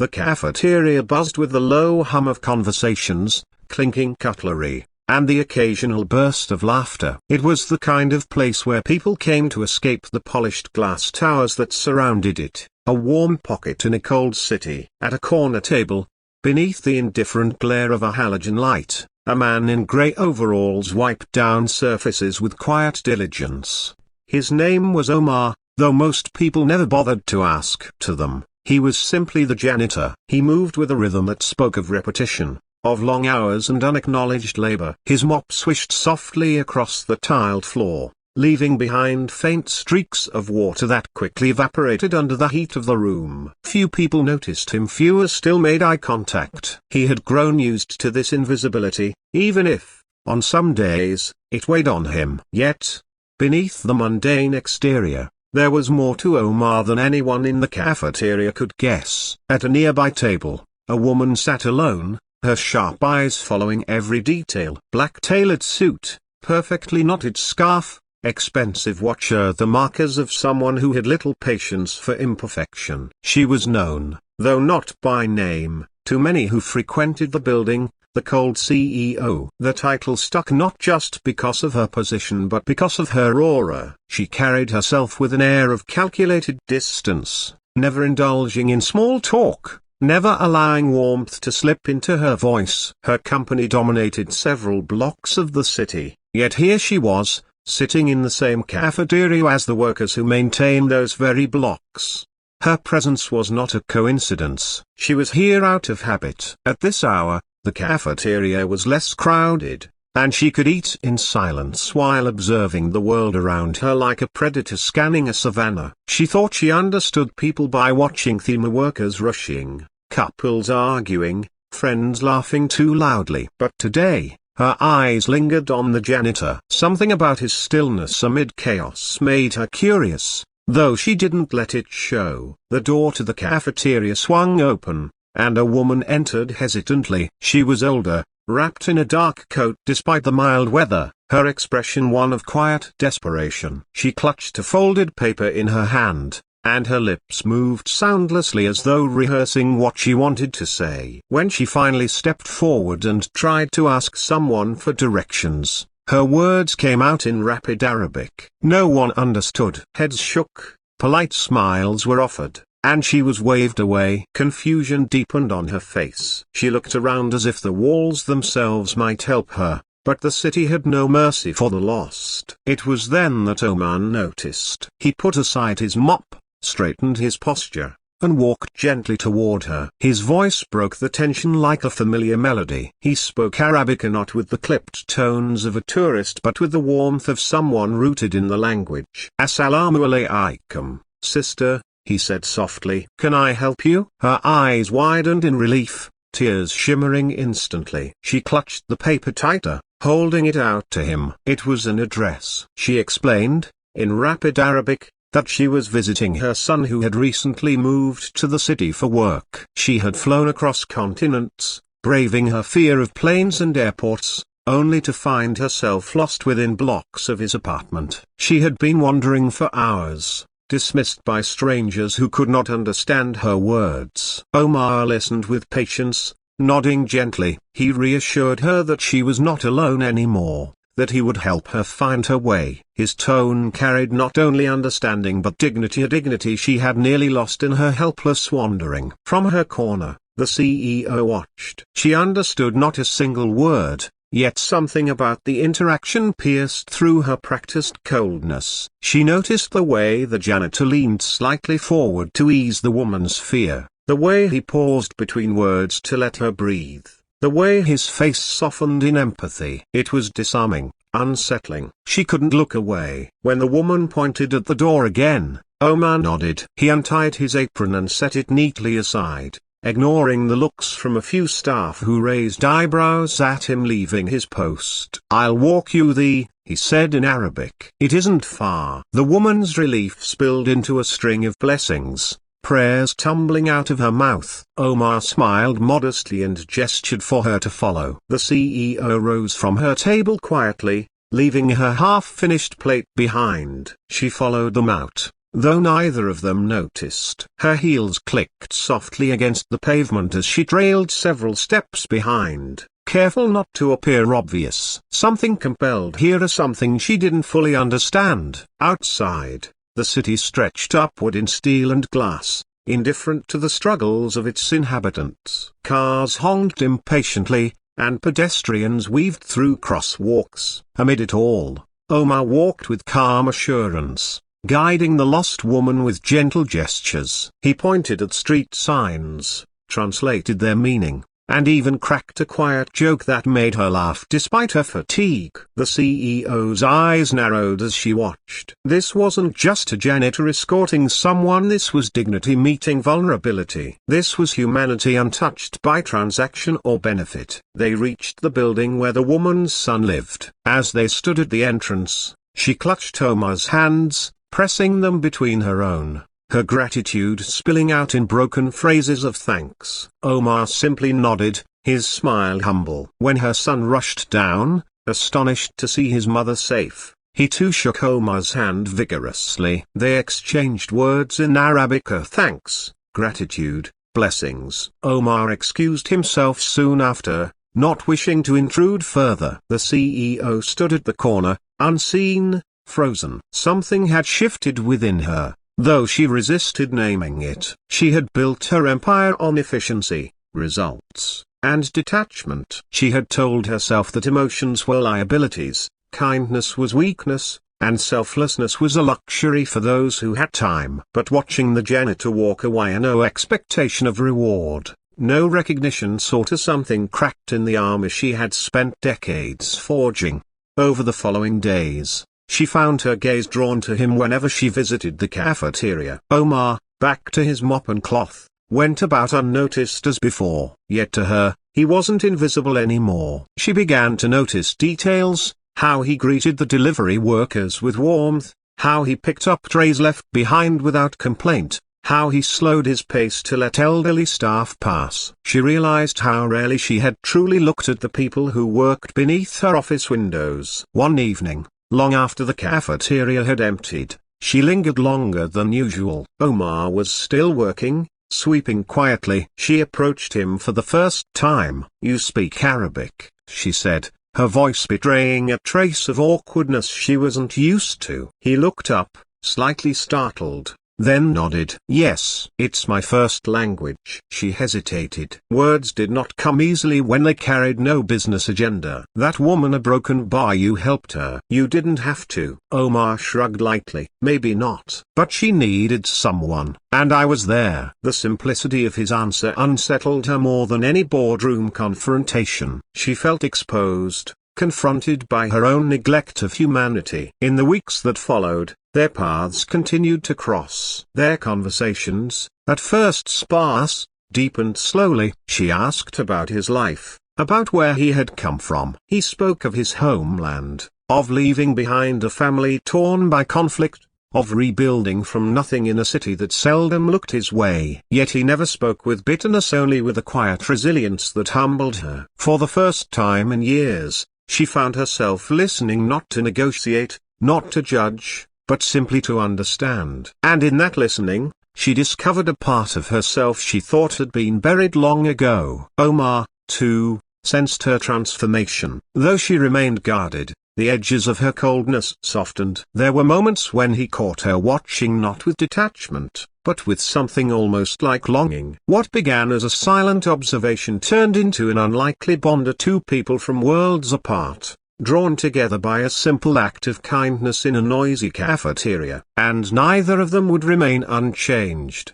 The cafeteria buzzed with the low hum of conversations, clinking cutlery, and the occasional burst of laughter. It was the kind of place where people came to escape the polished glass towers that surrounded it, a warm pocket in a cold city. At a corner table, beneath the indifferent glare of a halogen light, a man in grey overalls wiped down surfaces with quiet diligence. His name was Omar, though most people never bothered to ask to them. He was simply the janitor. He moved with a rhythm that spoke of repetition, of long hours and unacknowledged labor. His mop swished softly across the tiled floor, leaving behind faint streaks of water that quickly evaporated under the heat of the room. Few people noticed him, fewer still made eye contact. He had grown used to this invisibility, even if, on some days, it weighed on him. Yet, beneath the mundane exterior, there was more to Omar than anyone in the cafeteria could guess. At a nearby table, a woman sat alone, her sharp eyes following every detail. Black tailored suit, perfectly knotted scarf, expensive watch, the markers of someone who had little patience for imperfection. She was known, though not by name, to many who frequented the building, the cold CEO. The title stuck not just because of her position but because of her aura. She carried herself with an air of calculated distance, never indulging in small talk, never allowing warmth to slip into her voice. Her company dominated several blocks of the city, yet here she was, sitting in the same cafeteria as the workers who maintain those very blocks. Her presence was not a coincidence. She was here out of habit. At this hour, the cafeteria was less crowded, and she could eat in silence while observing the world around her like a predator scanning a savanna. She thought she understood people by watching the workers rushing, couples arguing, friends laughing too loudly. But today, her eyes lingered on the janitor. Something about his stillness amid chaos made her curious, though she didn't let it show. The door to the cafeteria swung open, and a woman entered hesitantly. She was older, wrapped in a dark coat despite the mild weather, her expression one of quiet desperation. She clutched a folded paper in her hand, and her lips moved soundlessly as though rehearsing what she wanted to say. When she finally stepped forward and tried to ask someone for directions, her words came out in rapid Arabic. No one understood. Heads shook, polite smiles were offered, and she was waved away. Confusion deepened on her face. She looked around as if the walls themselves might help her, but the city had no mercy for the lost. It was then that Omar noticed. He put aside his mop, straightened his posture, and walked gently toward her. His voice broke the tension like a familiar melody. He spoke Arabic, not with the clipped tones of a tourist but with the warmth of someone rooted in the language. "Assalamu alaikum, sister," he said softly. "Can I help you?" Her eyes widened in relief, tears shimmering instantly. She clutched the paper tighter, holding it out to him. It was an address. She explained, in rapid Arabic, that she was visiting her son who had recently moved to the city for work. She had flown across continents, braving her fear of planes and airports, only to find herself lost within blocks of his apartment. She had been wandering for hours, dismissed by strangers who could not understand her words. Omar listened with patience, nodding gently. He reassured her that she was not alone anymore, that he would help her find her way. His tone carried not only understanding but dignity, a dignity she had nearly lost in her helpless wandering. From her corner, the CEO watched. She understood not a single word, yet something about the interaction pierced through her practiced coldness. She noticed the way the janitor leaned slightly forward to ease the woman's fear, the way he paused between words to let her breathe, the way his face softened in empathy. It was disarming, unsettling. She couldn't look away. When the woman pointed at the door again, Omar nodded. He untied his apron and set it neatly aside, ignoring the looks from a few staff who raised eyebrows at him leaving his post. "I'll walk you he said in Arabic. "It isn't far." The woman's relief spilled into a string of blessings, prayers tumbling out of her mouth. Omar smiled modestly and gestured for her to follow. The CEO rose from her table quietly, leaving her half-finished plate behind. She followed them out, though neither of them noticed. Her heels clicked softly against the pavement as she trailed several steps behind, careful not to appear obvious. Something compelled her, something she didn't fully understand. Outside, the city stretched upward in steel and glass, indifferent to the struggles of its inhabitants. Cars honked impatiently, and pedestrians weaved through crosswalks. Amid it all, Omar walked with calm assurance, guiding the lost woman with gentle gestures. He pointed at street signs, translated their meaning, and even cracked a quiet joke that made her laugh despite her fatigue. The CEO's eyes narrowed as she watched. This wasn't just a janitor escorting someone, this was dignity meeting vulnerability. This was humanity untouched by transaction or benefit. They reached the building where the woman's son lived. As they stood at the entrance, she clutched Omar's hands, pressing them between her own, her gratitude spilling out in broken phrases of thanks. Omar simply nodded, his smile humble. When her son rushed down, astonished to see his mother safe, he too shook Omar's hand vigorously. They exchanged words in Arabic: thanks, gratitude, blessings. Omar excused himself soon after, not wishing to intrude further. The CEO stood at the corner, unseen, frozen. Something had shifted within her, though she resisted naming it. She had built her empire on efficiency, results, and detachment. She had told herself that emotions were liabilities, kindness was weakness, and selflessness was a luxury for those who had time. But watching the janitor walk away, no expectation of reward, no recognition, saw to something cracked in the armor she had spent decades forging. Over the following days, she found her gaze drawn to him whenever she visited the cafeteria. Omar, back to his mop and cloth, went about unnoticed as before. Yet to her, he wasn't invisible anymore. She began to notice details: how he greeted the delivery workers with warmth, how he picked up trays left behind without complaint, how he slowed his pace to let elderly staff pass. She realized how rarely she had truly looked at the people who worked beneath her office windows. One evening, long after the cafeteria had emptied, she lingered longer than usual. Omar was still working, sweeping quietly. She approached him for the first time. "You speak Arabic," she said, her voice betraying a trace of awkwardness she wasn't used to. He looked up, slightly startled, then nodded. "Yes, it's my first language." She hesitated. Words did not come easily when they carried no business agenda. "That woman a broken bar, you helped her." "You didn't have to." Omar shrugged lightly. "Maybe not, but she needed someone, and I was there." The simplicity of his answer unsettled her more than any boardroom confrontation. She felt exposed, confronted by her own neglect of humanity. In the weeks that followed, their paths continued to cross. Their conversations, at first sparse, deepened slowly. She asked about his life, about where he had come from. He spoke of his homeland, of leaving behind a family torn by conflict, of rebuilding from nothing in a city that seldom looked his way. Yet he never spoke with bitterness, only with a quiet resilience that humbled her. For the first time in years, she found herself listening, not to negotiate, not to judge, but simply to understand. And in that listening, she discovered a part of herself she thought had been buried long ago. Omar, too, sensed her transformation. Though she remained guarded, the edges of her coldness softened. There were moments when he caught her watching, not with detachment, but with something almost like longing. What began as a silent observation turned into an unlikely bond, two people from worlds apart, drawn together by a simple act of kindness in a noisy cafeteria. And neither of them would remain unchanged.